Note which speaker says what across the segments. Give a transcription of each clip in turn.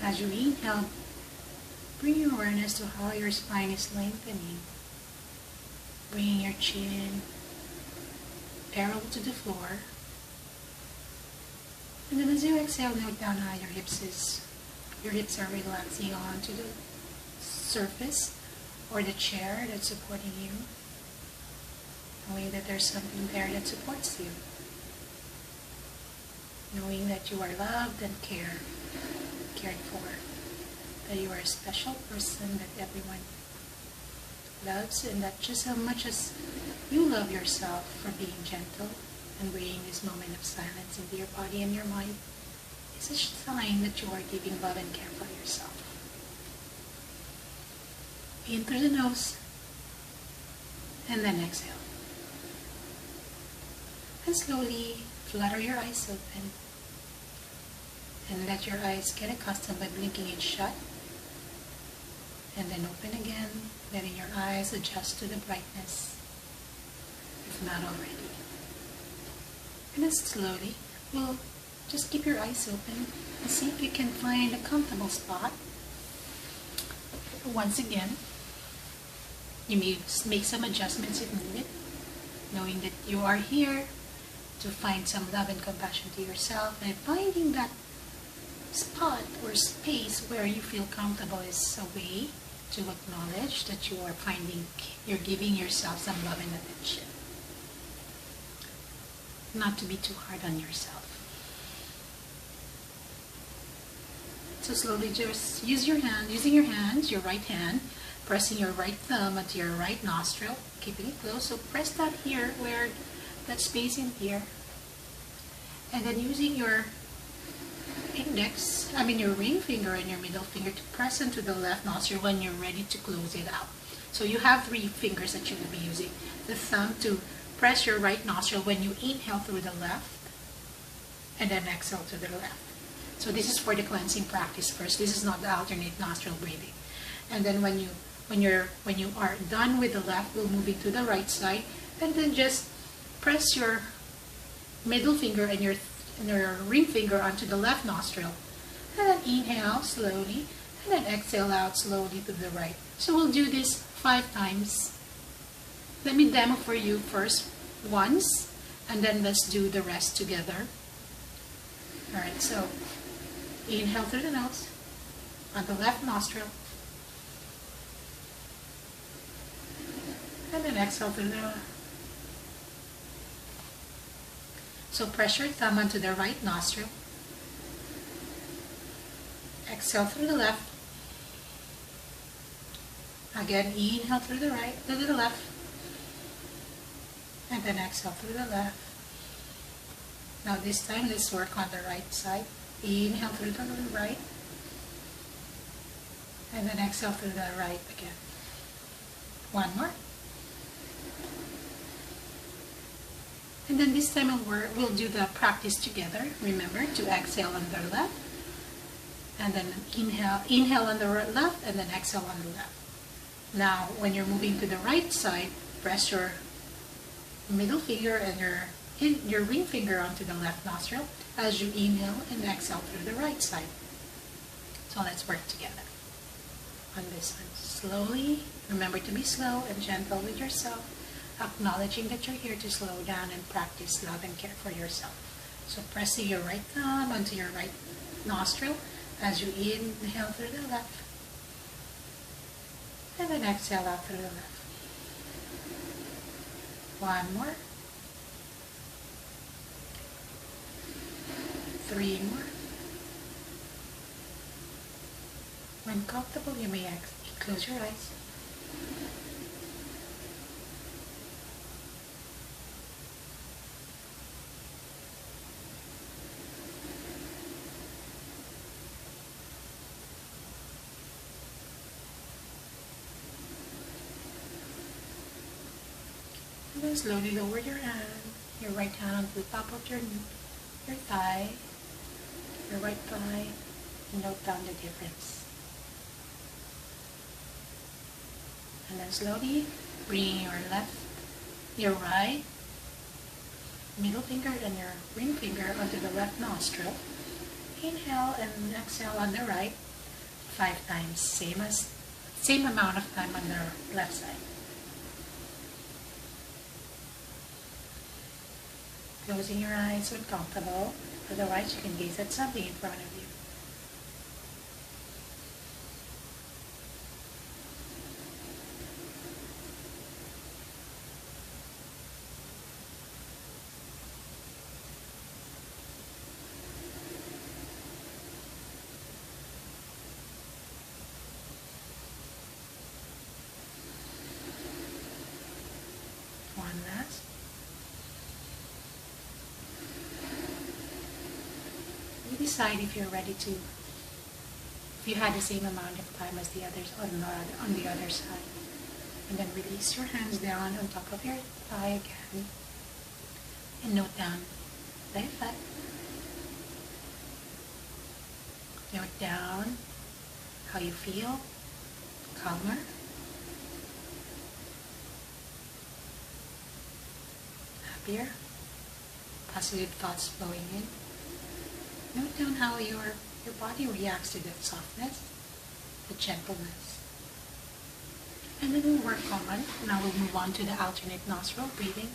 Speaker 1: As you inhale, bring your awareness to how your spine is lengthening, bringing your chin parallel to the floor. And then as you exhale, note down how your hips are relaxing onto the surface or the chair that's supporting you, knowing that there's something there that supports you, knowing that you are loved and cared for, that you are a special person that everyone loves, and that just how much as you love yourself for being gentle and bringing this moment of silence into your body and your mind is a sign that you are giving love and care for yourself. In through the nose, and then exhale. And slowly flutter your eyes open, and let your eyes get accustomed by blinking it shut, and then open again, letting your eyes adjust to the brightness, if not already. And then slowly, we'll just keep your eyes open and see if you can find a comfortable spot. Once again, you may make some adjustments if needed, knowing that you are here to find some love and compassion to yourself, and finding that spot or space where you feel comfortable is a way to acknowledge that you're giving yourself some love and attention. Not to be too hard on yourself. So slowly just using your hands, your right hand, pressing your right thumb onto your right nostril, keeping it close. So press that here, where that space in here. And then using your your ring finger and your middle finger to press into the left nostril when you're ready to close it out. So you have 3 fingers that you will be using. The thumb to press your right nostril when you inhale through the left, and then exhale to the left. So this is for the cleansing practice first. This is not the alternate nostril breathing. And then when you are done with the left, we'll move into the right side, and then just press your middle finger and your ring finger onto the left nostril, and then inhale slowly, and then exhale out slowly to the right. So we'll do this 5 times. Let me demo for you first once, and then let's do the rest together. Alright, so inhale through the nose on the left nostril, and then exhale through the. So press your thumb onto the right nostril, exhale through the left. Again, inhale through the right, to the left, and then exhale through the left. Now this time, let's work on the right side. Inhale through the right, and then exhale through the right again. One more. And then this time we'll do the practice together. Remember to exhale on the left, and then inhale on the left, and then exhale on the left. Now, when you're moving to the right side, press your middle finger and your ring finger onto the left nostril as you inhale and exhale through the right side. So let's work together on this one. Slowly, remember to be slow and gentle with yourself, acknowledging that you're here to slow down and practice love and care for yourself. So pressing your right thumb onto your right nostril as you inhale through the left, and then exhale out through the left. One more. 3 more. When comfortable, you may close your eyes. And then slowly lower your right hand onto the top of your thigh, your right thigh, and note down the difference. And then slowly bring your right middle finger and your ring finger onto the left nostril. Inhale and exhale on the right. 5 times, same amount of time on the left side. Closing your eyes when comfortable, otherwise you can gaze at something in front of you. One last. You decide if you're ready to, if you had the same amount of time as the others on the other side. And then release your hands down on top of your thigh again. And note down the effect. Note down how you feel, calmer, happier, positive thoughts flowing in. Note down how your body reacts to that softness, the gentleness. And then we'll work on, now we'll move on to the alternate nostril breathing.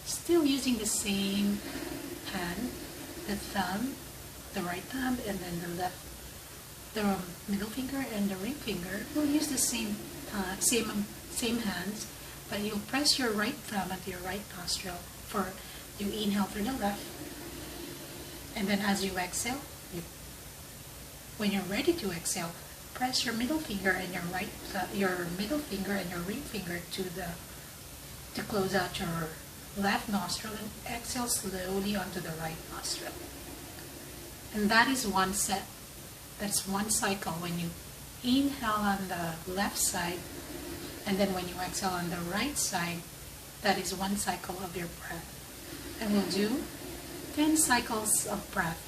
Speaker 1: Still using the same hand, the thumb, the right thumb, and then the middle finger and the ring finger. We'll use the same hands, but you'll press your right thumb at your right nostril for you inhale through the left. And then as you exhale, when you're ready to exhale, press your middle finger and your middle finger and your ring finger to close out your left nostril and exhale slowly onto the right nostril. And that is one set. That's one cycle. When you inhale on the left side, and then when you exhale on the right side, that is one cycle of your breath. And we'll do 10 cycles of breath.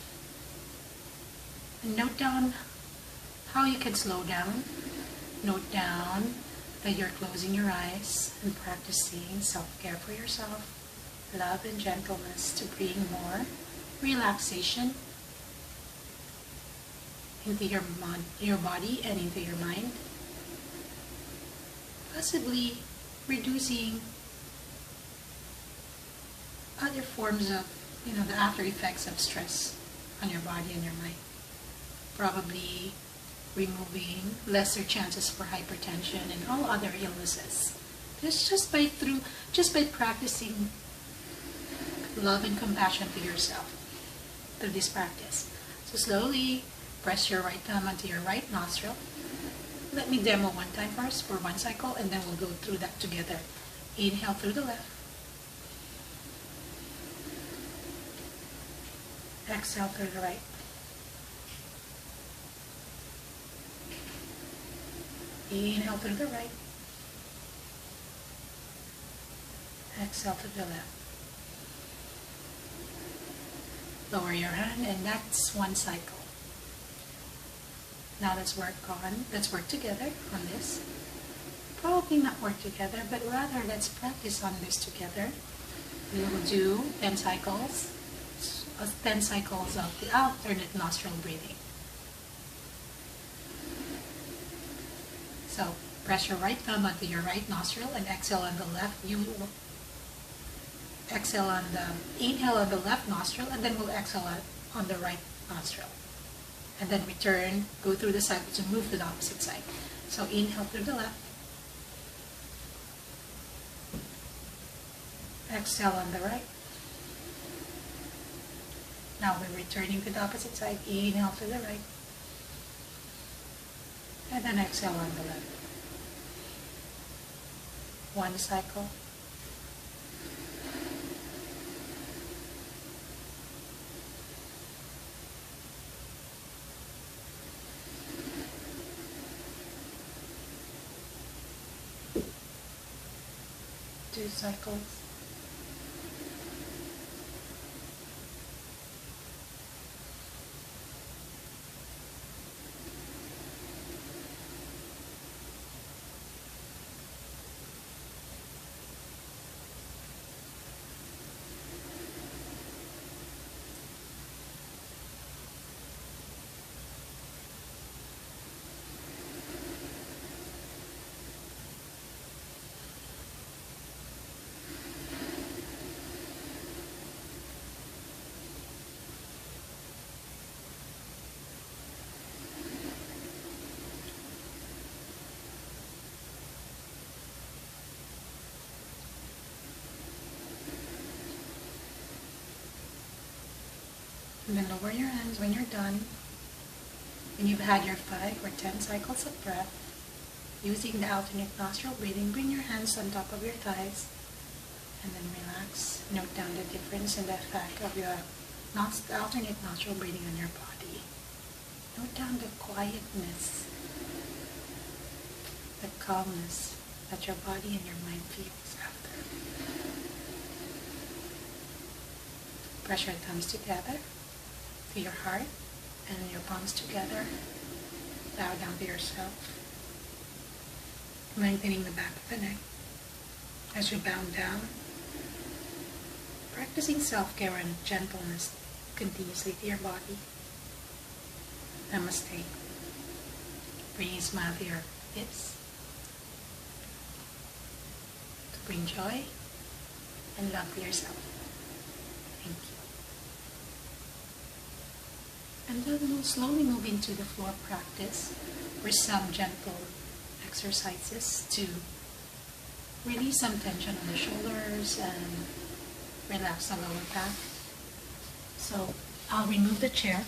Speaker 1: And note down how you can slow down. Note down that you're closing your eyes and practicing self-care for yourself, love and gentleness to bring more relaxation into your body and into your mind. Possibly reducing other forms of, the after effects of stress on your body and your mind. Probably removing lesser chances for hypertension and all other illnesses. Just by practicing love and compassion to yourself through this practice. So slowly press your right thumb onto your right nostril. Let me demo one time first for one cycle, and then we'll go through that together. Inhale through the left. Exhale through the right. Inhale through the right. Exhale through the left. Lower your hand, and that's one cycle. Now let's work together on this. Probably not work together, but rather let's practice on this together. We will do 10 cycles of the alternate nostril breathing. So press your right thumb onto your right nostril and exhale on the left. You will inhale on the left nostril, and then we'll exhale on the right nostril. And then return, go through the cycle to move to the opposite side. So inhale through the left. Exhale on the right. Now we're returning to the opposite side. Inhale to the right. And then exhale on the left. One cycle. Two cycles. And then lower your hands when you're done. When you've had your 5 or 10 cycles of breath, using the alternate nostril breathing, bring your hands on top of your thighs and then relax. Note down the difference in the effect of your alternate nostril breathing on your body. Note down the quietness, the calmness that your body and your mind feels after. Press your thumbs together to your heart and your palms together. Bow down to yourself, lengthening the back of the neck as you bow down. Practicing self-care and gentleness continuously to your body. Namaste. Bring a smile to your hips to bring joy and love to yourself. Thank you. And then we'll slowly move into the floor practice with some gentle exercises to release some tension on the shoulders and relax the lower back. So I'll remove the chair,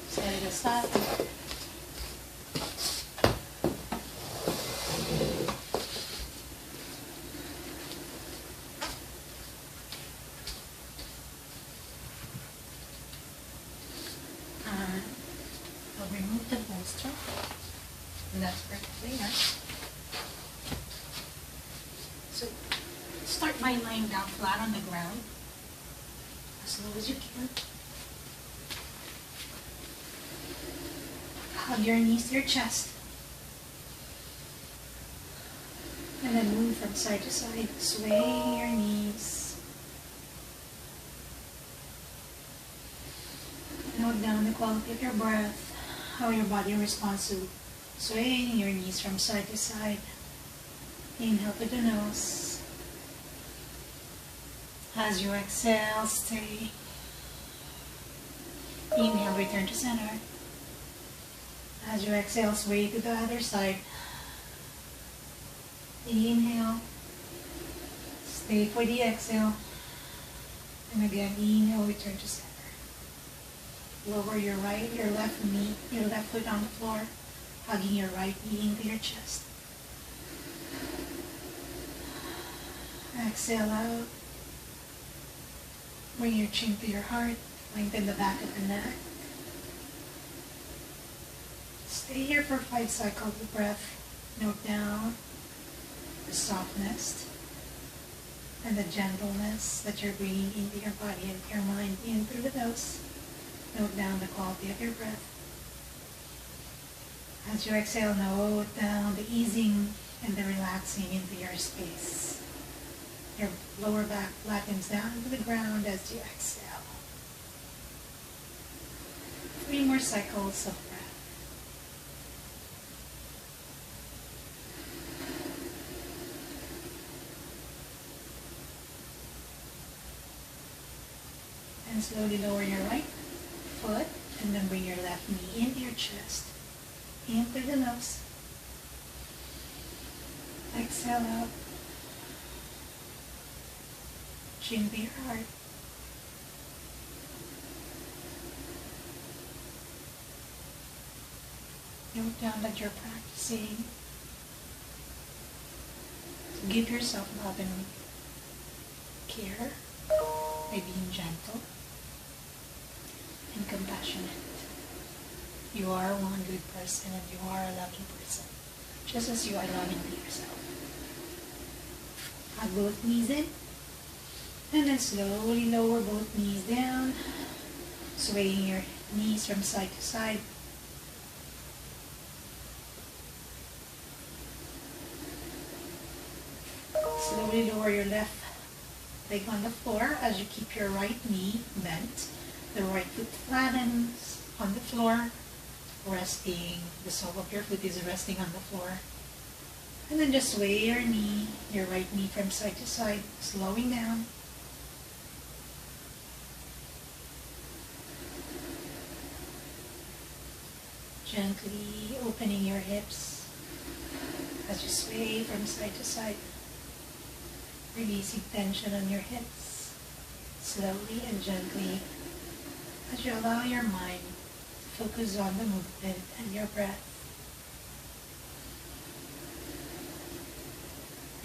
Speaker 1: set it aside. I'll remove the bolster, and that's perfectly nice. So start by lying down flat on the ground as low as you can. Hug your knees to your chest. And then move from side to side, swaying your knees. Note down the quality of your breath, how your body responds to swaying your knees from side to side. Inhale through the nose. As you exhale, stay. Inhale, return to center. As you exhale, sway to the other side. Inhale. Stay for the exhale. And again, inhale, return to center. Lower your left knee, your left foot on the floor, hugging your right knee into your chest. Exhale out. Bring your chin to your heart, lengthen the back of the neck. Stay here for 5 cycles of breath. Note down the softness and the gentleness that you're bringing into your body and your mind in through the nose. Note down the quality of your breath. As you exhale, note down the easing and the relaxing into your space. Your lower back flattens down to the ground as you exhale. 3 more cycles of breath. And slowly lower your right foot and then bring your left knee into your chest. In through the nose. Exhale out. Chin to your heart. Note down that you're practicing to give yourself love and care by being gentle and compassionate. You are one good person and you are a loving person, just as you are loving to yourself. Hug both knees in, and then slowly lower both knees down, swaying your knees from side to side. Slowly lower your left leg on the floor as you keep your right knee bent. The right foot flattens on the floor, resting, the sole of your foot is resting on the floor. And then just sway your knee, your right knee from side to side, slowing down. Gently opening your hips as you sway from side to side, releasing tension on your hips. Slowly and gently as you allow your mind to focus on the movement and your breath.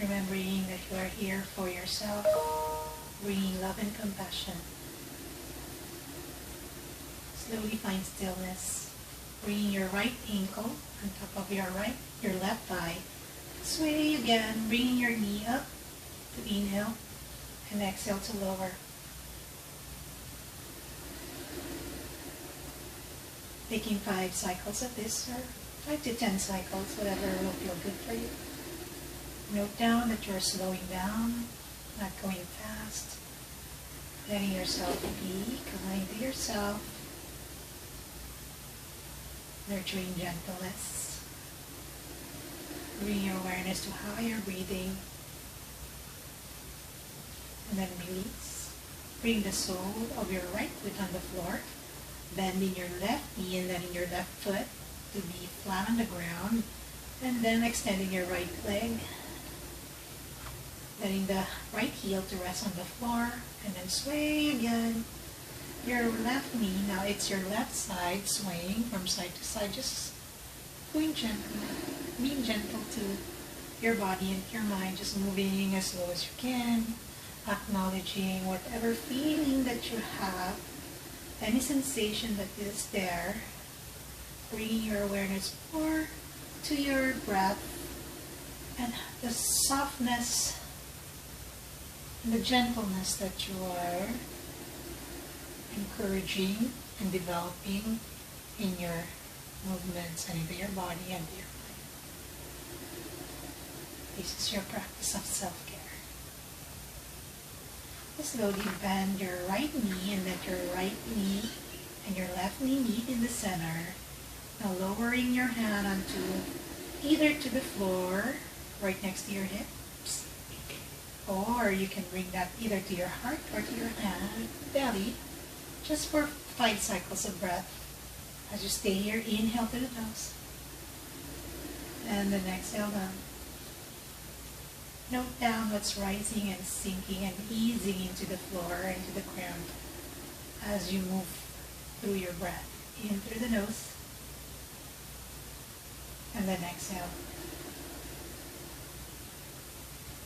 Speaker 1: Remembering that you are here for yourself, bringing love and compassion. Slowly find stillness, bringing your right ankle on top of your left thigh. Sway again, bringing your knee up to inhale and exhale to lower. Taking 5 cycles of this, or 5 to 10 cycles, whatever will feel good for you. Note down that you're slowing down, not going fast. Letting yourself be kind to yourself. Nurturing gentleness. Bring your awareness to how you're breathing. And then release. Bring the sole of your right foot on the floor. Bending your left knee and letting your left foot to be flat on the ground. And then extending your right leg. Letting the right heel to rest on the floor. And then sway again. Your left knee, now it's your left side swaying from side to side. Just going gently. Being gentle to your body and your mind. Just moving as slow as you can. Acknowledging whatever feeling that you have. Any sensation that is there, bringing your awareness more to your breath and the softness and the gentleness that you are encouraging and developing in your movements and into your body and your mind. This is your practice of self-care. Slowly bend your right knee and let your right knee and your left knee meet in the center. Now lowering your hand onto either to the floor, right next to your hips, or you can bring that either to your heart or to your hand, belly, just for 5 cycles of breath. As you stay here, inhale through the nose, and then exhale down. Note down what's rising and sinking and easing into the floor, into the ground, as you move through your breath. In through the nose, and then exhale.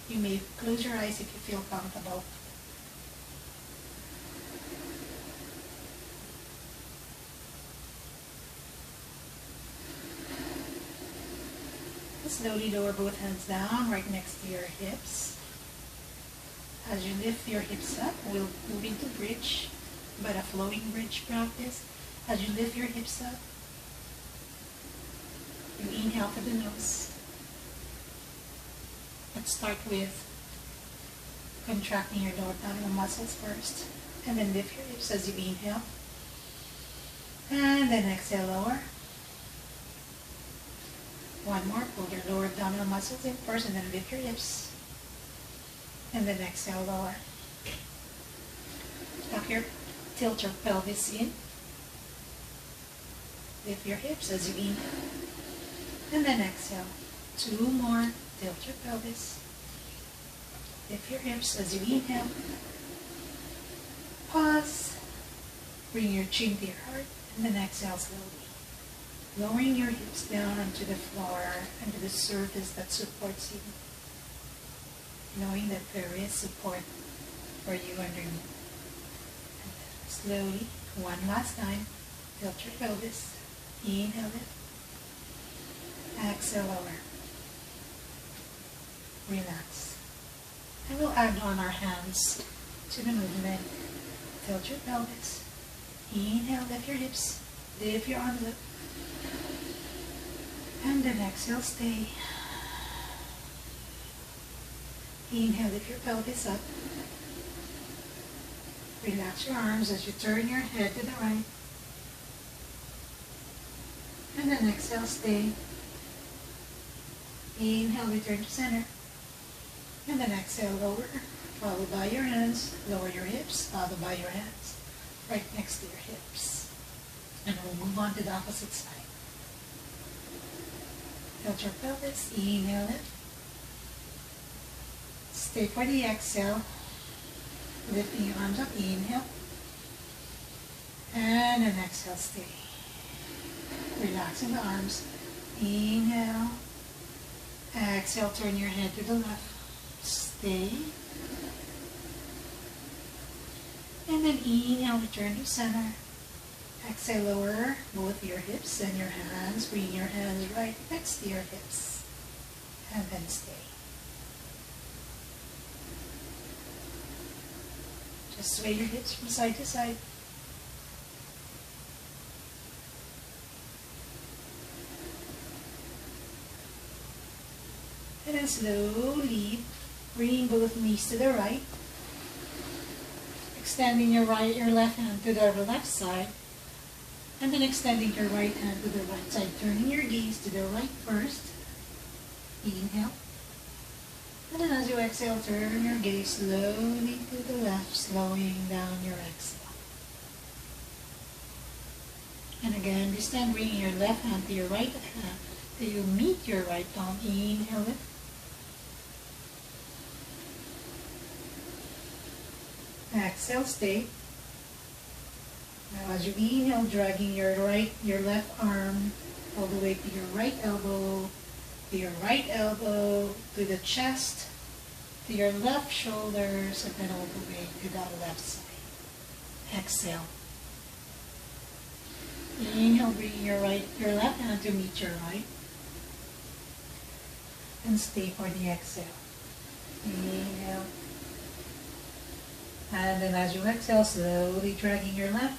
Speaker 1: You may close your eyes if you feel comfortable. Slowly lower both hands down right next to your hips. As you lift your hips up, we'll move into bridge, but a flowing bridge practice. As you lift your hips up, you inhale through the nose. Let's start with contracting your lower abdominal muscles first, and then lift your hips as you inhale. And then exhale, lower. One more, pull your lower abdominal muscles in first and then lift your hips. And then exhale, lower. Tilt your pelvis in. Lift your hips as you inhale. And then exhale. 2 more, tilt your pelvis. Lift your hips as you inhale. Pause. Bring your chin to your heart and then exhale slowly. Lowering your hips down onto the floor and to the surface that supports you. Knowing that there is support for you underneath. And slowly, one last time, tilt your pelvis. Inhale it. Exhale, lower. Relax. And we'll add on our hands to the movement. Tilt your pelvis. Inhale, lift your hips. Lift your arms up. And then exhale, stay. Inhale, lift your pelvis up. Relax your arms as you turn your head to the right. And then exhale, stay. Inhale, return to center. And then exhale, lower. Followed by your hands. Lower your hips, followed by your hands. Right next to your hips. And we'll move on to the opposite side. Tilt your pelvis, inhale it. Stay for the exhale. Lifting your arms up, inhale. And then exhale, stay. Relaxing the arms. Inhale. Exhale, turn your head to the left. Stay. And then inhale, return to center. Exhale, lower both your hips and your hands. Bring your hands right next to your hips. And then stay. Just sway your hips from side to side. And then slowly bring both knees to the right. Extending your left hand to the left side. And then extending your right hand to the right side. Turning your gaze to the right first. Inhale. And then as you exhale, turn your gaze slowly to the left, slowing down your exhale. And again, this time bringing your left hand to your right hand till you meet your right palm. Inhale it. Exhale, stay. Now as you inhale, dragging your left arm all the way to your right elbow, to the chest, to your left shoulders, and then all the way to the left side. Exhale. Inhale, bring your left hand to meet your right. And stay for the exhale. Inhale. And then as you exhale, slowly dragging your left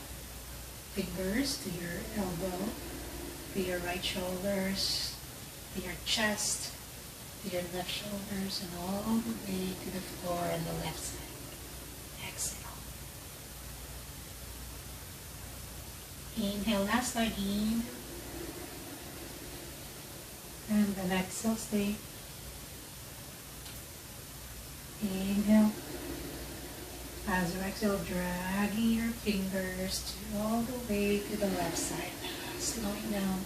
Speaker 1: fingers to your elbow, to your right shoulders, to your chest, to your left shoulders, and all the way to the floor on the left side. Exhale. Inhale, last time, inhale. And then exhale, stay. Inhale. As you exhale, dragging your fingers all the way to the left side. Slowing down.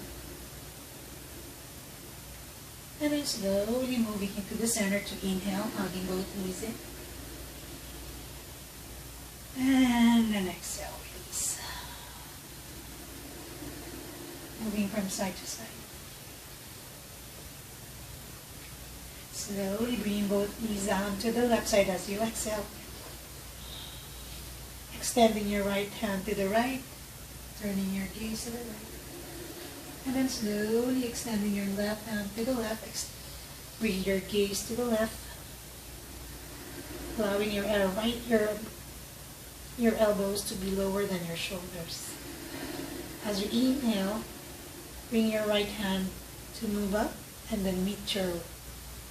Speaker 1: And then slowly moving into the center to inhale, hugging both knees in. And then exhale, release. Moving from side to side. Slowly bring both knees down to the left side as you exhale. Extending your right hand to the right, turning your gaze to the right. And then slowly extending your left hand to the left, bring your gaze to the left, allowing your elbows to be lower than your shoulders. As you inhale, bring your right hand to move up and then meet your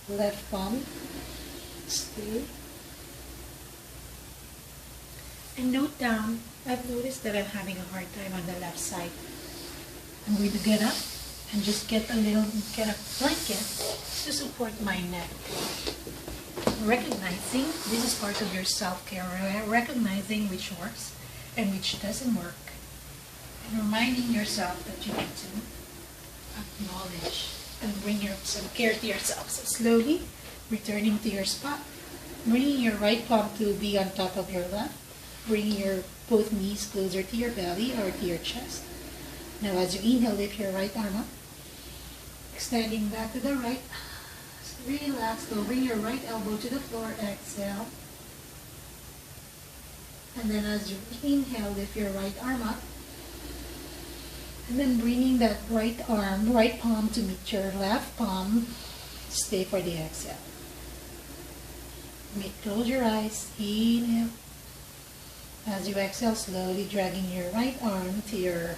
Speaker 1: left palm. Stay. And note down, I've noticed that I'm having a hard time on the left side. I'm going to get up and just get a blanket to support my neck. Recognizing this is part of your self-care, recognizing which works and which doesn't work. And reminding yourself that you need to acknowledge and bring some care to yourself. So slowly returning to your spot, bringing your right palm to be on top of your left. Bring your both knees closer to your belly or to your chest. Now as you inhale, lift your right arm up. Extending back to the right. Relax. Go bring your right elbow to the floor. Exhale. And then as you inhale, lift your right arm up. And then bringing that right palm to meet your left palm. Stay for the exhale. Close your eyes. Inhale. As you exhale, slowly dragging your right arm to your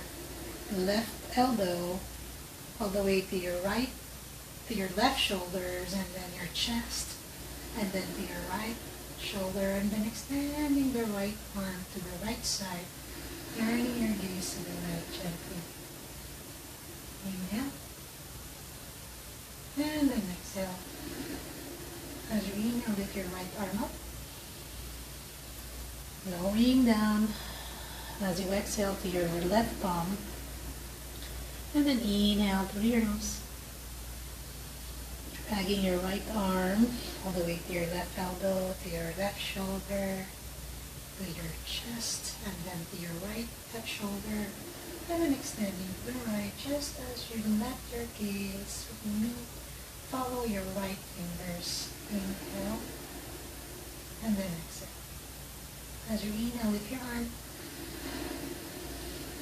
Speaker 1: left elbow, all the way to your right, to your left shoulders, and then your chest, and then to your right shoulder, and then extending the right arm to the right side, turning your gaze to the left gently. Inhale, and then exhale. As you inhale, lift your right arm up. Lowering down as you exhale to your left palm. And then inhale through your nose. Dragging your right arm all the way to your left elbow, to your left shoulder. to your chest, and then to your right head shoulder, and then extending to the right, just as you let your gaze follow your right fingers. Inhale, and then exhale. As you inhale, lift your arm.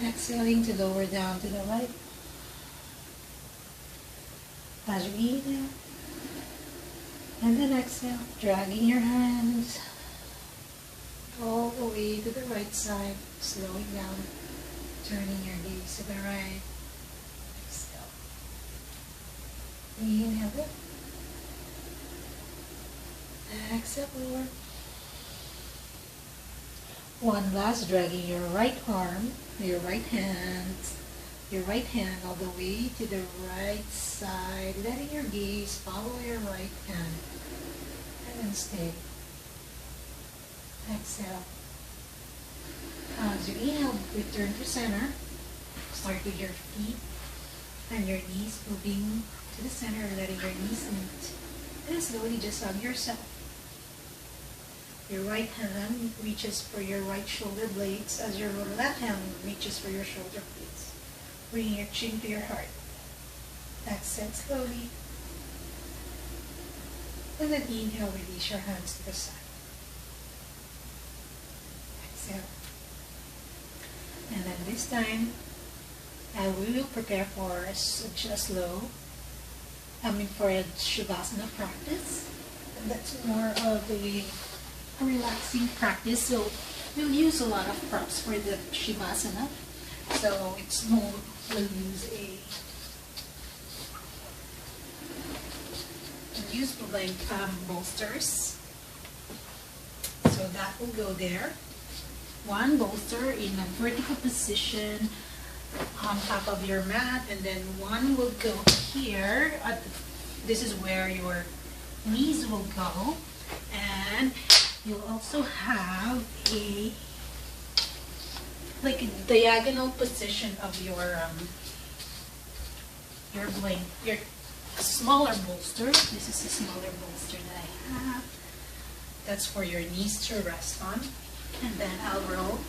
Speaker 1: Exhaling to lower down to the right. As you inhale, and then exhale, dragging your hands all the way to the right side, slowing down, turning your gaze to the right. Exhale. Inhale it. Exhale lower. One last, dragging your right arm, your right hand all the way to the right side, letting your gaze follow your right hand, and then stay. Exhale. As you inhale, return to center. Start with your feet and your knees moving to the center, letting your knees meet. And slowly just hug yourself. Your right hand reaches for your right shoulder blades as your left hand reaches for your shoulder blades. Bring your chin to your heart. Exhale slowly. And then inhale, release your hands to the side. Exhale. And then this time, we will prepare for a Shavasana practice. And that's more of a relaxing practice. So we'll use a lot of props for the Shavasana. So it's more, we'll use bolsters. So that will go there. One bolster in a vertical position on top of your mat, and then one will go here. This is where your knees will go, and you'll also have a diagonal position of your smaller bolster. This is a smaller bolster that I have. That's for your knees to rest on. And then I'll roll a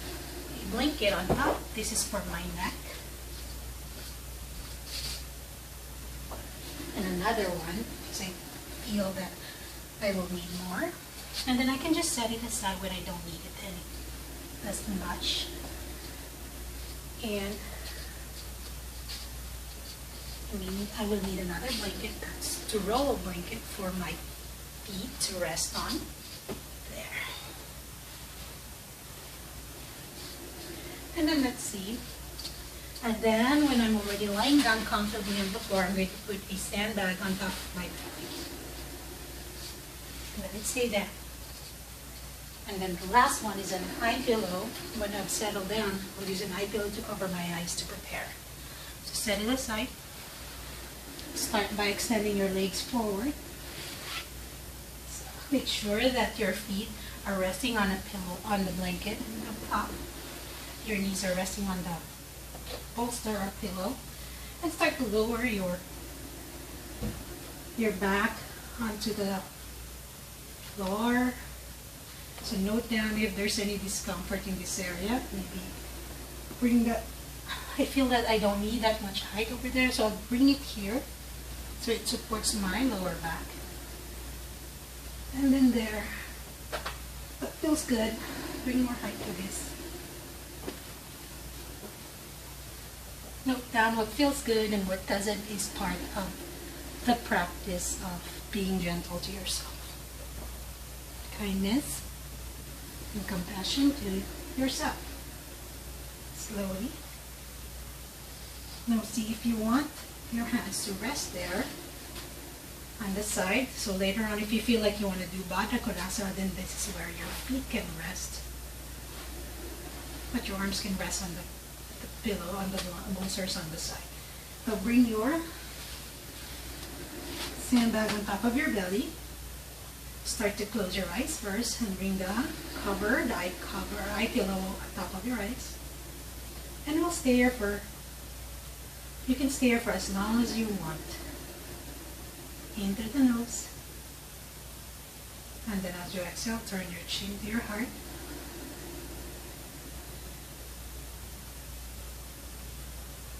Speaker 1: blanket on top. This is for my neck. And another one, because I feel that I will need more. And then I can just set it aside when I don't need it as much. And I will need another blanket. That's to roll a blanket for my feet to rest on. There. And then let's see. And then when I'm already lying down comfortably on the floor, I'm going to put a sandbag on top of my belly. Let it stay there. And then the last one is an eye pillow. When I've settled down, I'll use an eye pillow to cover my eyes to prepare. So set it aside. Start by extending your legs forward. So make sure that your feet are resting on a pillow, on the blanket up top. Your knees are resting on the bolster or pillow. And start to lower your back onto the floor. So note down if there's any discomfort in this area. Maybe bring that. I feel that I don't need that much height over there, so I'll bring it here so it supports my lower back. And then there. That feels good. Bring more height to this. Note down what feels good and what doesn't is part of the practice of being gentle to yourself. Kindness and compassion to yourself. Slowly. Now see if you want your hands to rest there on the side. So later on, if you feel like you want to do Baddha Konasana, then this is where your feet can rest. But your arms can rest on the pillow, on the bolsters on the side. So bring your sandbag on top of your belly. Start to close your eyes first and bring the eye pillow on top of your eyes. And we'll stay here you can stay here for as long as you want. In through the nose. And then as you exhale, turn your chin to your heart.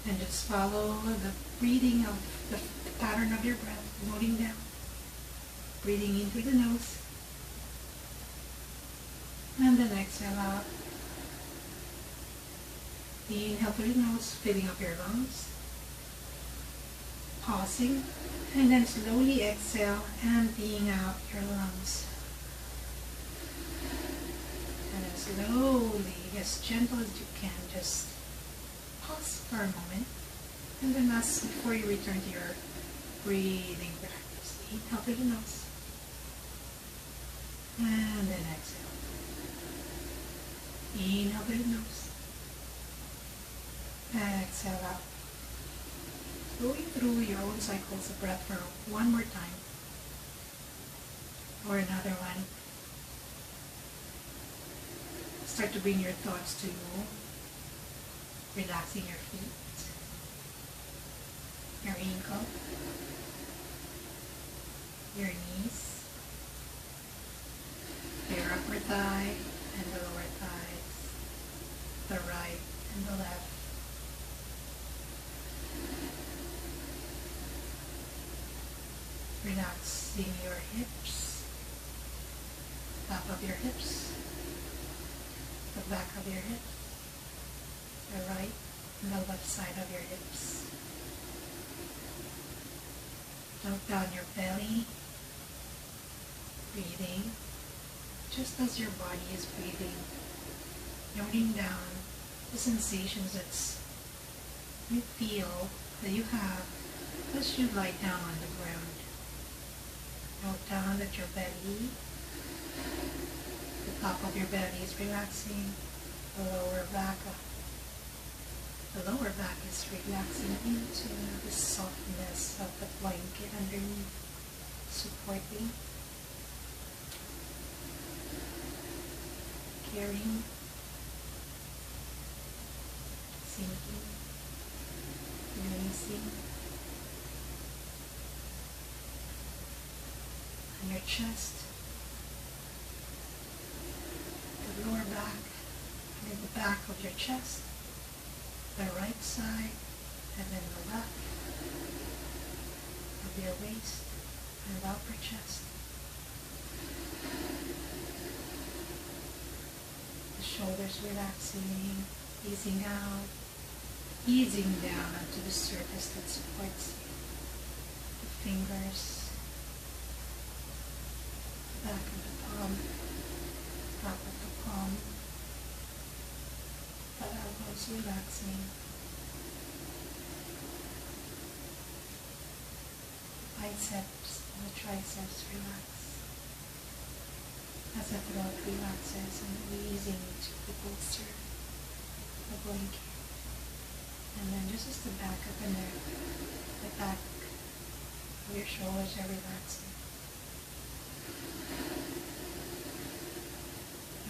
Speaker 1: And just follow the breathing of the pattern of your breath, noting down. Breathing in through the nose. And then exhale out. Inhale through the nose, filling up your lungs. Pausing. And then slowly exhale, emptying out your lungs. And then slowly, as gentle as you can, just pause for a moment. And then as before you return to your breathing practice. Inhale through the nose. And then exhale. Inhale through the nose. Exhale out. Going through your own cycles of breath for one more time. Or another one. Start to bring your thoughts to relaxing your feet, your ankle, your knees, your upper thigh and the lower thighs, the right and the left. Relaxing your hips, top of your hips, the back of your hips, the right and the left side of your hips. Note down your belly, breathing, just as your body is breathing, noting down the sensations that you feel that you have as you lie down on the ground. Note down that your belly, the top of your belly is relaxing, the lower back is relaxing into the softness of the blanket underneath, supporting, carrying, sinking, releasing. And your chest, the lower back, and the back of your chest, the right side, and then the left of your waist and the upper chest. The shoulders relaxing, easing out, easing down onto the surface that supports you. The fingers, back of the palm, top of the palm, the elbows relaxing, biceps and the triceps relax, as the throat relaxes and easing into the bolster, the blanket, and then just as the back of the neck, the back of your shoulders are relaxing.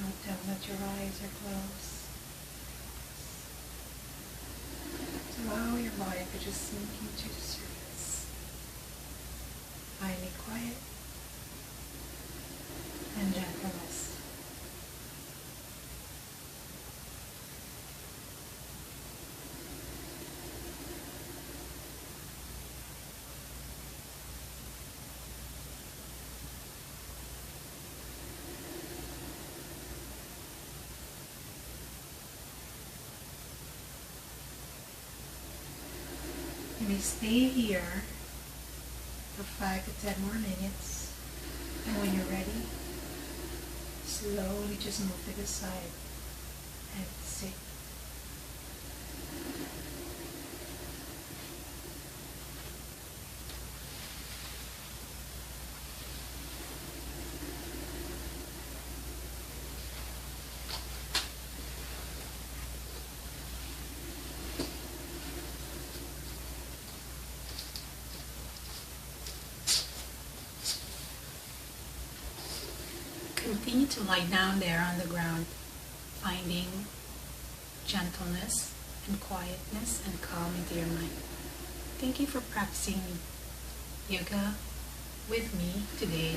Speaker 1: Note down that your eyes are closed. So allow your body to just sink into the surface. Finding quiet and gentleness. You may stay here for 5 to 10 more minutes, and when you're ready, slowly just move to the side and sit. Continue to lie down there on the ground, finding gentleness and quietness and calm into your mind. Thank you for practicing yoga with me today.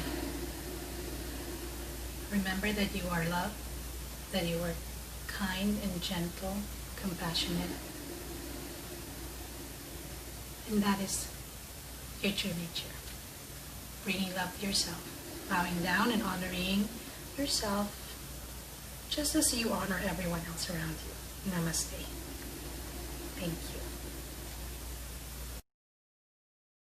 Speaker 1: Remember that you are loved, that you are kind and gentle, compassionate, And that is your true nature. Bringing love to yourself, bowing down and honoring yourself just as you honor everyone else around you. Namaste. Thank you.